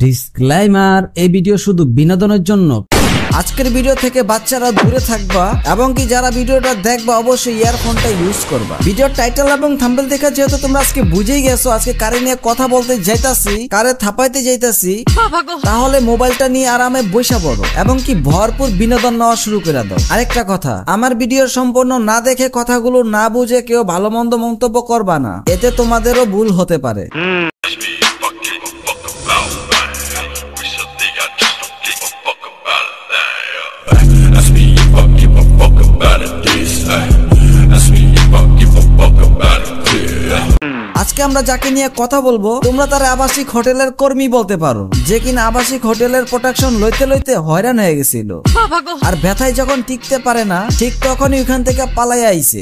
Disclaimer, এই video শুধু বিনোদনের জন্য। আজকের ভিডিও থেকে বাচ্চারা দূরে থাকবা এবং কি যারা ভিডিওটা দেখবা অবশ্যই ইয়ারফোনটা ইউজ করবা। ভিডিওর টাইটেল এবং থাম্বনেল দেখে যেহেতু তোমরা আজকে বুঝেই গেছো আজকে কারে নিয়ে কথা বলতে যাইতাছি, কারে থাপাইতে যাইতাছি, তাহলে মোবাইলটা নিয়ে আরামে বসে পড়ো এবং কি ভরপুর বিনোদন নেওয়া শুরু করে দাও। আরেকটা কথা, আমার ভিডিও সম্পূর্ণ না দেখে কথাগুলো না বুঝে কেউ ভালো মন্দ মন্তব্য করবা না, এতে তোমাদেরও ভুল হতে পারে। আজকে আমরা যাকে নিয়ে কথা বলবো তোমরা তার আবাসিক হোটেলের কর্মী বলতে পারো, যে কিনা আবাসিক হোটেলের প্রোটেকশন লইতে লইতে হয়রান হয়ে গেছিল আর ব্যথায় যখন টিকতে পারে না ঠিক তখনই ওখান থেকে পালাই আইছে।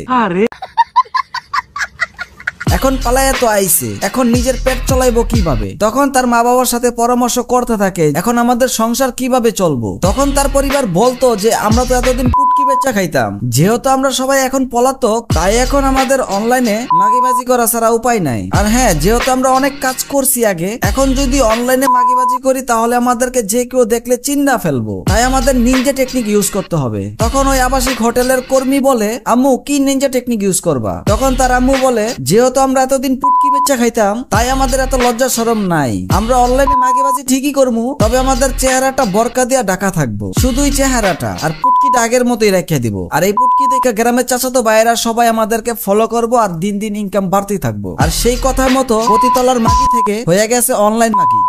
এখন পালায়া তো আইছে, এখন নিজের পেট চলাইবো কিভাবে? তখন তার মা বাবার সাথে পরামর্শ করতে থাকে এখন আমাদের সংসার কিভাবে চলবো। তখন তার পরিবার বলতো যে আমরা তো এতদিন পুটকি বেচা খাইতাম, যেহেতু আমরা সবাই এখন পলাতক তাই এখন আমাদের অনলাইনে মাগিবাজি করা ছাড়া উপায় নাই। আর হ্যাঁ, যেহেতু আমরা অনেক কাজ করছি আগে, এখন যদি অনলাইনে মাগিবাজি করি তাহলে আমাদেরকে যে কেউ দেখলে চিন্না ফেলবো, তাই আমাদের নিনজা টেকনিক ইউজ করতে হবে। তখন ওই আবাসিক হোটেলের কর্মী বলে, আম্মু কি নিনজা টেকনিক ইউজ করবা? তখন তার আম্মু বলে, যেহেতু আমরা এতদিন পুটকি বেচা খাইতাম তাই আমাদের এত লজ্জা শরম নাই, আমরা অনলাইনে মাগিবাজি ঠিকই করবো, তবে আমাদের চেহারাটা বরকা দিয়া ঢাকা থাকবো, শুধুই চেহারাটা, আর পুটকিটা আগের মতোই রেখে দিব। আর এই পুটকি দেখে গ্রামের চাচাতো ভাইয়েরা সবাই আমাদেরকে ফলো করবো আর দিন দিন ইনকাম বাড়তেই থাকবো। আর সেই কথার মতো প্রতিতলার মাগি থেকে হয়ে গেছে অনলাইন মাগি।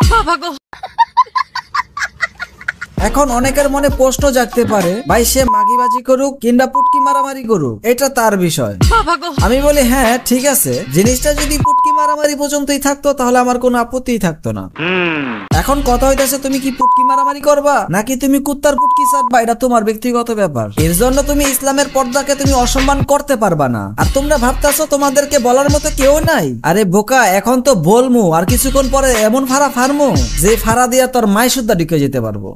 এখন অনেকের মনে প্রশ্ন জাগতে পারে, ভাই সে মাগিবাজি করুক কিংবা পুটকি মারামারি করুক এটা তার বিষয়। আমি বলি হ্যাঁ ঠিক আছে, জিনিসটা যদি পুটকি মারামারি পর্যন্তই থাকতো তাহলে আমার কোনো আপত্তিই থাকতো না। এখন কথা হইতেছে তুমি কি পুটকি মারামারি করবা নাকি তুমি কুত্তার পুটকি চাটবা, এটা তোমার ব্যক্তিগত ব্যাপার। এর জন্য তুমি ইসলামের পর্দাকে তুমি অসম্মান করতে পারবা না। আর তোমরা ভাবতেছো তোমাদেরকে বলার মতো কেউ নাই। আরে বোকা, এখন তো বলমু, আর কিছুক্ষণ পরে এমন ফাড়া ফারমু যে ফাড়া দিয়া তোর মাই সুদ্ধা ঢুকে যেতে পারবো।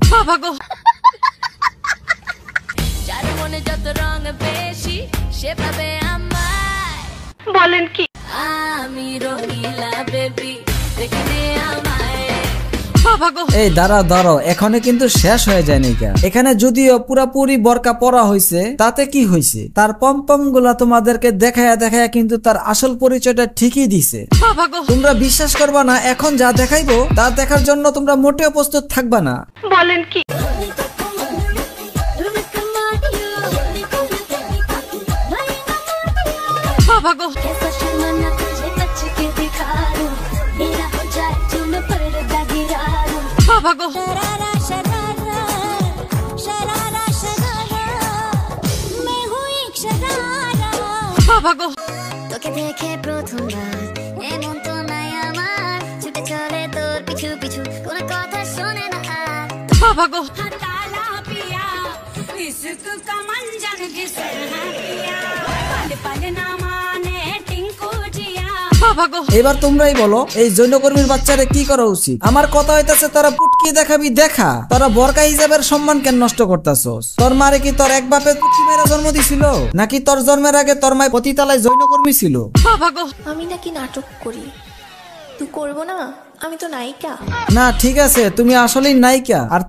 বলেন কি এই দাঁড়াও, এখানে কিন্তু শেষ হয়ে যায় নাই। এখানে যদিও পুরাপুরি বরকা পরা হয়েছে তাতে কি হয়েছে, তার পম্পম গুলা তোমাদেরকে দেখায়া দেখায়া কিন্তু তার আসল পরিচয়টা ঠিকই দিছে। তোমরা বিশ্বাস করবা না, এখন যা দেখাইবো তা দেখার জন্য তোমরা মোটেও প্রস্তুত থাকবা না। বলেন কি তোকে দেখে প্রথমবার এমন তো নাই আমার, ছুটে চলে তোর পিছু পিছু কোনো কথা শোনে না এবার তোমরাই বলো এই জৈনকর্মীর বাচ্চারে কি করা উচিত? আমার কথা হইতাছে তোরা পুটকি দেখাবি দেখা, তোরা বরকা হিসাবের সম্মান কেন নষ্ট করতেছস? তোর মারে কি তোর এক বাপে পুটকি মেয়েরা জন্ম দিছিল নাকি তোর জন্মের আগে তোর মায় পতিতালায় জৈনকর্মী ছিল? আমি নাকি নাটক করি, তুই করবো না? আমি তো নায়িকা না। ঠিক আছে, তুমি আসলেই নায়িকা, আর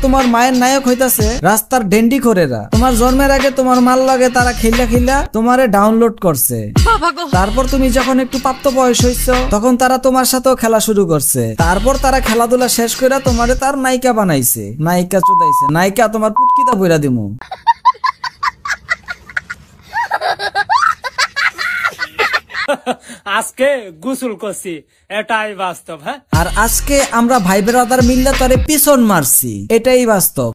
তোমার মায়ের নায়ক হইতাছে রাস্তার ডেন্ডি খোরেরা। তোমার জন্মের আগে তোমার মাল লাগে তারা খেলা তোমারে ডাউনলোড করছে, তারপর তুমি যখন একটু প্রাপ্ত বয়স হইছো তখন তারা তোমার সাথেও খেলা শুরু করছে, তারপর তারা খেলাধুলা শেষ করে তোমারে তার নায়িকা বানাইছে, নায়িকা চুদাইছে, নায়িকা তোমার পুটকিটা বইরা দিমু। আজকে গোসল করছি, এটাই বাস্তব। হ্যাঁ, আর আজকে আমরা ভাই ব্রাদার মিল্লা তারে পিছন মারছি, এটাই বাস্তব।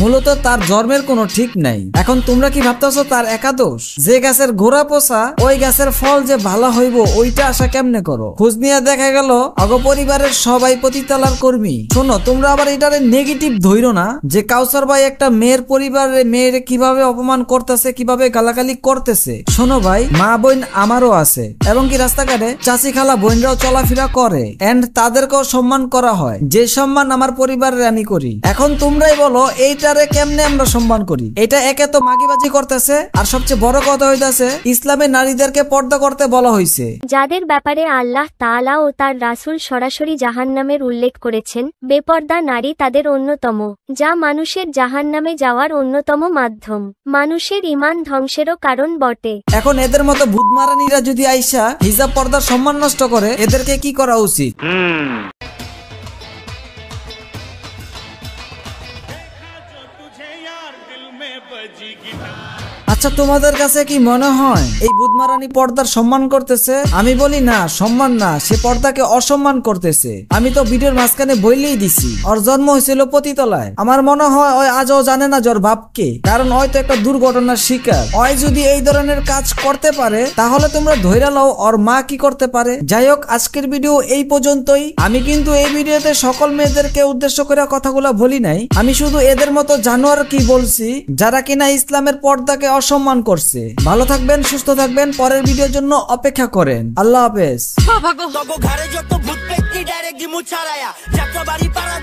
মূলত তার জন্মের কোনো ঠিক নাই। এখন তোমরা কি ভাবতেছো তার একাদোষ? যে গাছের গোড়া পোষা ওই গাছের ফল যে ভালো হইব ওইটা আশা কেমনে করো? খোঁজ নিয়ে দেখা গেল অগ পরিবারের সবাই পতিতালার কর্মী। শোনো, তোমরা আবার এটারে নেগেটিভ ধইরো না যে কাউসার ভাই একটা মেয়ের পরিবারে মেয়েরে কিভাবে অপমান করতেছে, কিভাবে গালাগালি করতেছে। শোনো ভাই, মা বোন আমারও আছে এবং কি রাস্তাঘাটে চাচি খালা বোনরাও চলাফেরা করে, এন্ড তাদেরকেও সম্মান করা হয়, যে সম্মান আমার পরিবারের আমি করি। এখন তোমরাই বলো এইটা নারীটারে কেমনে আমরা সম্মান করি? এটা একে তো মাগিবাজি করতেছে, আর সবচেয়ে বড় কথা হইতাছে ইসলামে নারীদেরকে পর্দা করতে বলা হয়েছে। যাদের ব্যাপারে আল্লাহ তাআলা ও তার রাসূল সরাসরি জাহান্নামের উল্লেখ করেছেন, বেপর্দা নারী তাদের অন্যতম, যা মানুষের জাহান্নামে যাওয়ার অন্যতম মাধ্যম, মানুষের ঈমান ধ্বংসেরও কারণ বটে। এখন এদের মতো ভূতমারানিরা যদি আইসা হিজাব পর্দার সম্মান নষ্ট করে, এদেরকে কি করা উচিত? আচ্ছা, তোমাদের কাছে কি মনে হয় এই বুধমারানি পর্দার সম্মান করতেছে? আমি বলি না, সম্মান না, সে পর্দাকে অসম্মান করতেছে। আমি তো ভিডিওর মাঝখানে বইলেই দিছি ওর জন্ম হয়েছিল পতিতলায়। আমার মনে হয় ওই আজও জানে না জোর ভাবকে, কারণ ওই তো একটা দুর্ঘটনার শিকার। ওই যদি এই ধরনের কাজ করতে পারে, তাহলে তোমরা ধৈর্য লও ওর মা কি করতে পারে। যাই হোক, আজকের ভিডিও এই পর্যন্তই। আমি কিন্তু এই ভিডিওতে সকল মেয়েদেরকে উদ্দেশ্য করে কথাগুলো বলি নাই, আমি শুধু এদের মতো জানোয়ার কি বলছি যারা কিনা ইসলামের পর্দাকে অসম্মান করছে। ভালো থাকবেন, সুস্থ থাকবেন, পরের ভিডিওর জন্য অপেক্ষা করেন। আল্লাহ হাফেজ। ঘরে যত ভূত পেট্টি ডাইরেক্ট মুছারায়া যাত্রা বাড়ি পাড়া